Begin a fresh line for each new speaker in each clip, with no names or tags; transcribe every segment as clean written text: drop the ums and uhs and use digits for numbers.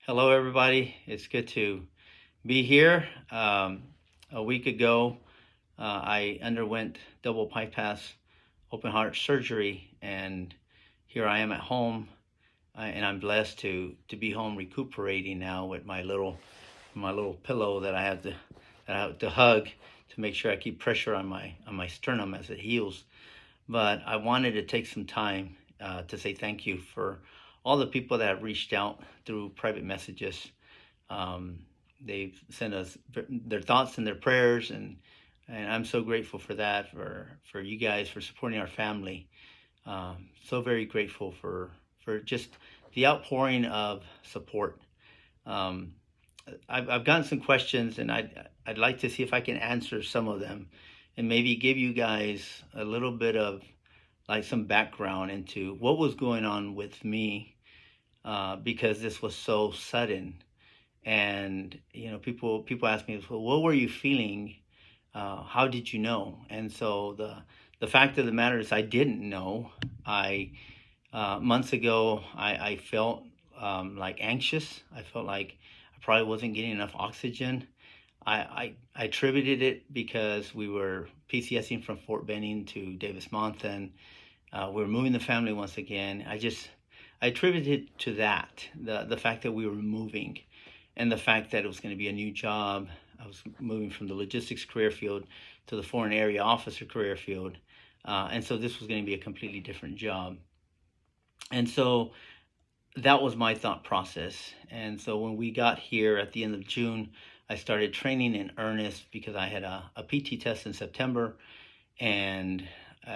Hello, everybody. It's good to be here. A week ago, I underwent double bypass open heart surgery, and here I am at home, and I'm blessed to be home recuperating now with my little pillow that I have to hug to make sure I keep pressure on my sternum as it heals. But I wanted to take some time to say thank you for all the people that have reached out through private messages. um, they've sent us their thoughts and their prayers, and I'm so grateful for that, for you guys, for supporting our family. So very grateful for just the outpouring of support. Um, I've gotten some questions, and I'd like to see if I can answer some of them, and maybe give you guys a little bit of like some background into what was going on with me, because this was so sudden. And people ask me, well, what were you feeling? How did you know? And so the fact of the matter is, I didn't know. I Months ago, I felt like anxious. I felt like I probably wasn't getting enough oxygen. I attributed it because we were PCSing from Fort Benning to Davis Monthan. We were moving the family once again. I attributed it to that, the fact that we were moving, and the fact that it was going to be a new job. I was moving from the logistics career field to the foreign area officer career field, and so this was going to be a completely different job. And so that was my thought process. And so when we got here at the end of June, I started training in earnest because I had a PT test in September. And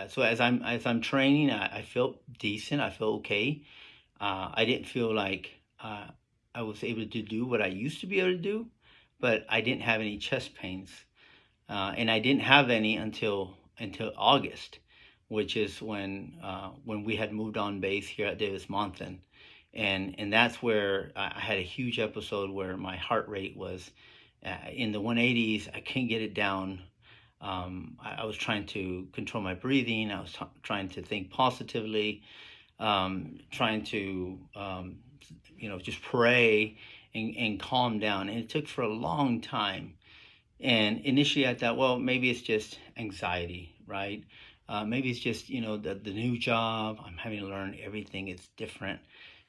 so as I'm training, I felt decent. I felt okay. I didn't feel like I was able to do what I used to be able to do, but I didn't have any chest pains, and I didn't have any until August, which is when we had moved on base here at Davis Monthan, and that's where I had a huge episode where my heart rate was in the 180s. I couldn't get it down. I was trying to control my breathing. I was trying to think positively, trying to just pray and calm down. And it took for a long time. And initially, I thought, well, maybe it's just anxiety, right? Maybe it's just the new job. I'm having to learn everything. It's different,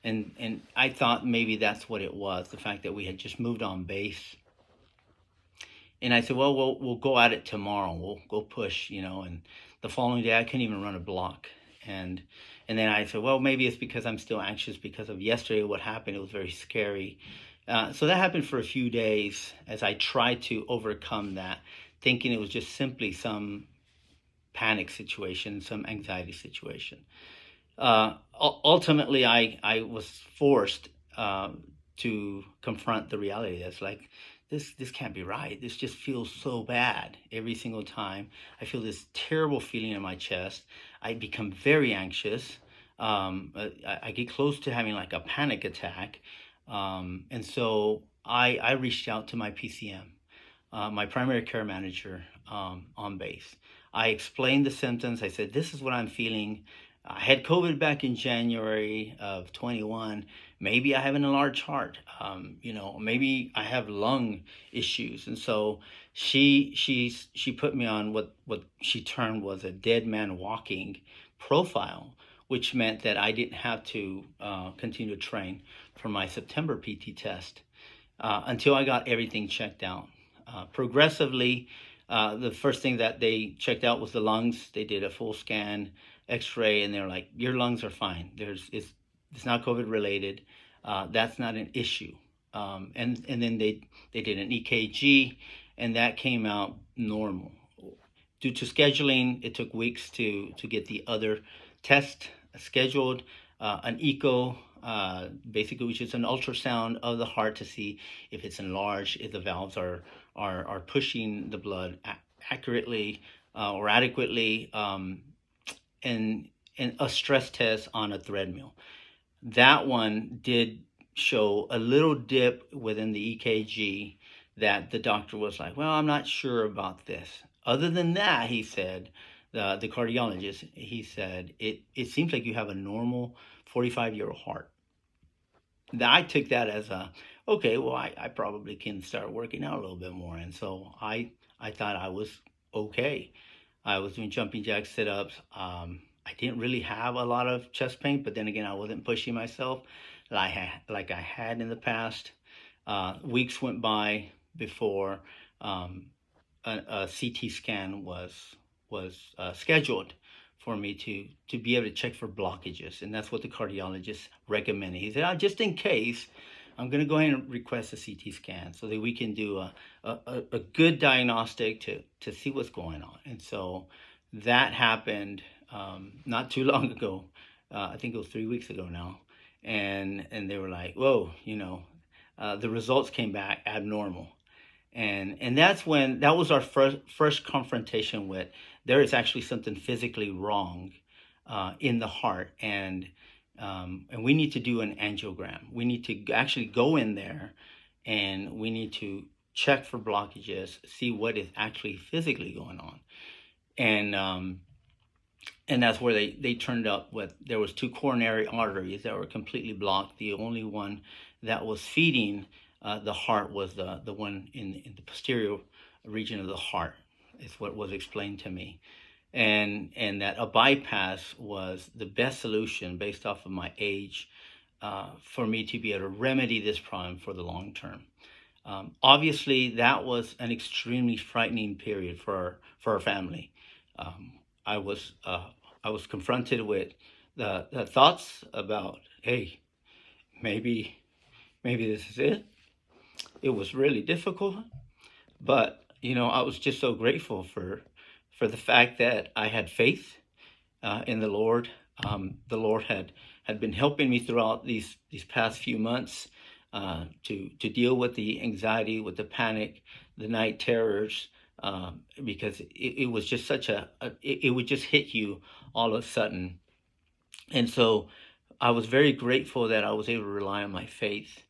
and I thought maybe that's what it was. The fact that we had just moved on base, and I said, well, we'll go at it tomorrow. We'll go push, And the following day, I couldn't even run a block, and and then I said, well, maybe it's because I'm still anxious because of yesterday. What happened? It was very scary. So that happened for a few days as I tried to overcome that, thinking it was just simply some panic situation, some anxiety situation. Ultimately, I was forced to confront the reality. That's like, this can't be right. This just feels so bad every single time. I feel this terrible feeling in my chest. I become very anxious. I get close to having like a panic attack. And so I reached out to my PCM, my primary care manager, on base. I explained the symptoms. I said, this is what I'm feeling. I had COVID back in January of 21. Maybe I have an enlarged heart. Maybe I have lung issues. And so she put me on what she termed was a dead man walking profile, which meant that I didn't have to continue to train for my September PT test until I got everything checked out. Progressively, the first thing that they checked out was the lungs. They did a full scan, X-ray, and they're like, "Your lungs are fine. It's not COVID related. That's not an issue." And then they did an EKG, and that came out normal. Due to scheduling, it took weeks to get the other test scheduled. An echo, basically, which is an ultrasound of the heart to see if it's enlarged, if the valves are pushing the blood accurately or adequately, and a stress test on a thread mill. That one did show a little dip within the EKG that the doctor was like, well, I'm not sure about this. Other than that, he said, the cardiologist, he said, it seems like you have a normal 45-year-old heart. I took that as okay, well, I probably can start working out a little bit more. And so I thought I was okay. I was doing jumping jacks, sit ups. I didn't really have a lot of chest pain, but then again, I wasn't pushing myself like I had in the past. Weeks went by before um, a CT scan was scheduled for me to be able to check for blockages, and that's what the cardiologist recommended. He said, just in case, I'm going to go ahead and request a CT scan so that we can do a good diagnostic to see what's going on. And so that happened not too long ago. I think it was 3 weeks ago now, and they were like, "Whoa, the results came back abnormal." And that's when that was our first confrontation with there is actually something physically wrong in the heart, and we need to do an angiogram. We need to actually go in there, and we need to check for blockages, see what is actually physically going on. And that's where they turned up with there was two coronary arteries that were completely blocked. The only one that was feeding the heart was the one in the posterior region of the heart, is what was explained to me. And that a bypass was the best solution based off of my age for me to be able to remedy this problem for the long term. Obviously, that was an extremely frightening period for our family. Um, I was confronted with the thoughts about, hey, maybe this is it. It was really difficult, but I was just so grateful for the fact that I had faith in the Lord. The Lord had been helping me throughout these past few months to deal with the anxiety, with the panic, the night terrors, because it was just such it would just hit you all of a sudden. And so I was very grateful that I was able to rely on my faith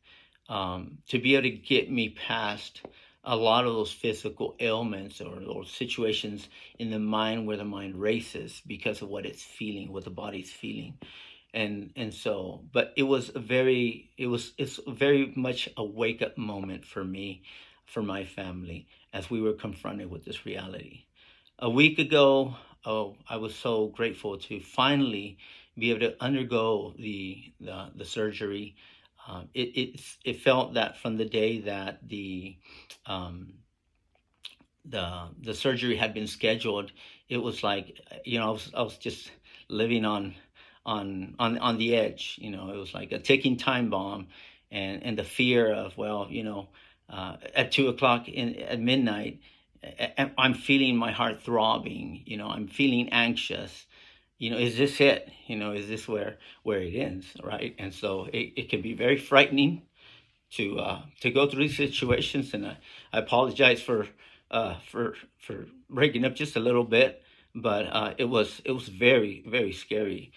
to be able to get me past a lot of those physical ailments or those situations in the mind where the mind races because of what it's feeling, what the body's feeling. And so, but it's very much a wake up moment for me, for my family, as we were confronted with this reality. A week ago, oh, I was so grateful to finally be able to undergo the surgery. It felt that from the day that um, the surgery had been scheduled, it was like I was just living on the edge. It was like a ticking time bomb, and the fear of, well, at 2 o'clock at midnight, I'm feeling my heart throbbing. I'm feeling anxious. Is this it? Is this where it ends, right? And so it can be very frightening to go through these situations, and I apologize for breaking up just a little bit, but it was very, very scary.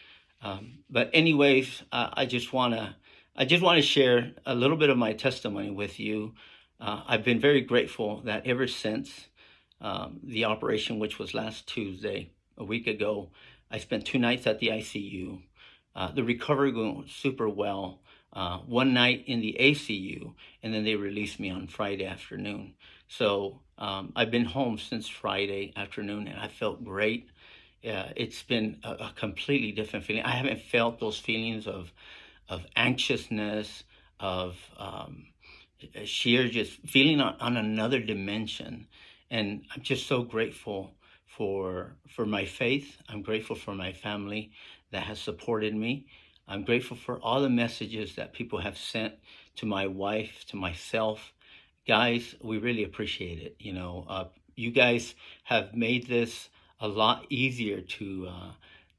But anyways, I just want to share a little bit of my testimony with you. I've been very grateful that ever since the operation, which was last Tuesday, a week ago, I spent 2 nights at the ICU. The recovery went super well. One night in the ACU, and then they released me on Friday afternoon. So I've been home since Friday afternoon, and I felt great. It's been a completely different feeling. I haven't felt those feelings of anxiousness, of sheer just feeling on another dimension. And I'm just so grateful for my faith. I'm grateful for my family that has supported me. I'm grateful for all the messages that people have sent to my wife, to myself. Guys, we really appreciate it. You guys have made this a lot easier to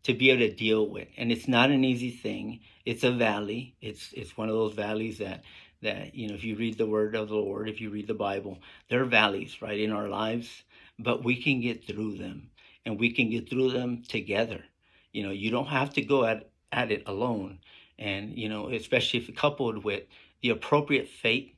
be able to deal with, and it's not an easy thing. It's a valley. It's one of those valleys that if you read the Word of the Lord, if you read the Bible, there are valleys right in our lives, but we can get through them, and we can get through them together. You don't have to go at it alone, and especially if coupled with the appropriate faith,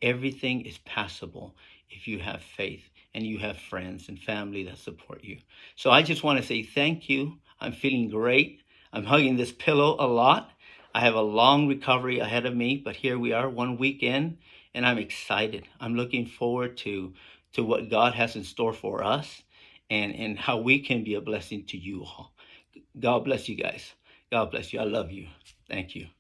everything is passable if you have faith and you have friends and family that support you. So I just want to say thank you. I'm feeling great. I'm hugging this pillow a lot. I have a long recovery ahead of me, but here we are 1 week in, and I'm excited. I'm looking forward to what God has in store for us, and how we can be a blessing to you all. God bless you guys. God bless you. I love you. Thank you.